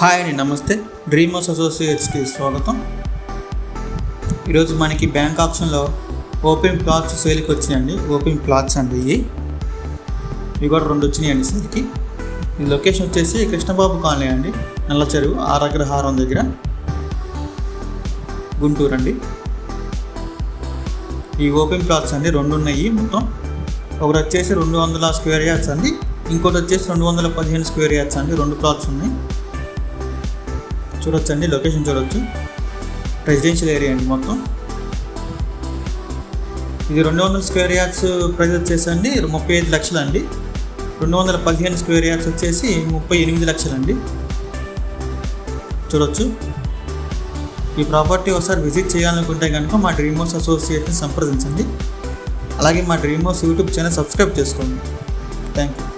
Hi అండి, నమస్తే. Dream house అసోసియేట్స్కి స్వాగతం. ఈరోజు మనకి బ్యాంక్ ఆప్షన్లో ఓపెన్ ప్లాట్స్ సేల్కి వచ్చినాయండి. ఓపెన్ ప్లాట్స్ అండి ఇవి కూడా 2 వచ్చినాయండి సేల్కి. ఈ లొకేషన్ వచ్చేసి కృష్ణబాబు కాలనీ అండి, నల్ల చెరువు ఆరగ్రహారం దగ్గర, గుంటూరు అండి. ఈ ఓపెన్ ప్లాట్స్ అండి 2 ఉన్నాయి మొత్తం. ఒకటి వచ్చేసి 200 స్క్వేర్ యార్డ్స్ అండి, ఇంకోటి వచ్చేసి 215 స్క్వేర్ యార్డ్స్ అండి. 2 ప్లాట్స్ ఉన్నాయి, చూడొచ్చండి. లొకేషన్ చూడొచ్చు, రెసిడెన్షియల్ ఏరియా అండి మొత్తం. ఇది 200 స్క్వేర్ యార్డ్స్ ప్రైస్ వచ్చేసి అండి 35 లక్షలు అండి. 215 స్క్వేర్ యార్డ్స్ వచ్చేసి 38 లక్షలు అండి. చూడొచ్చు. ఈ ప్రాపర్టీ ఒకసారి విజిట్ చేయాలనుకుంటే కనుక మా డ్రీమ్ హౌస్ అసోసియేట్ని సంప్రదించండి. అలాగే మా dream house YouTube channel subscribe చేసుకోండి. Thank you.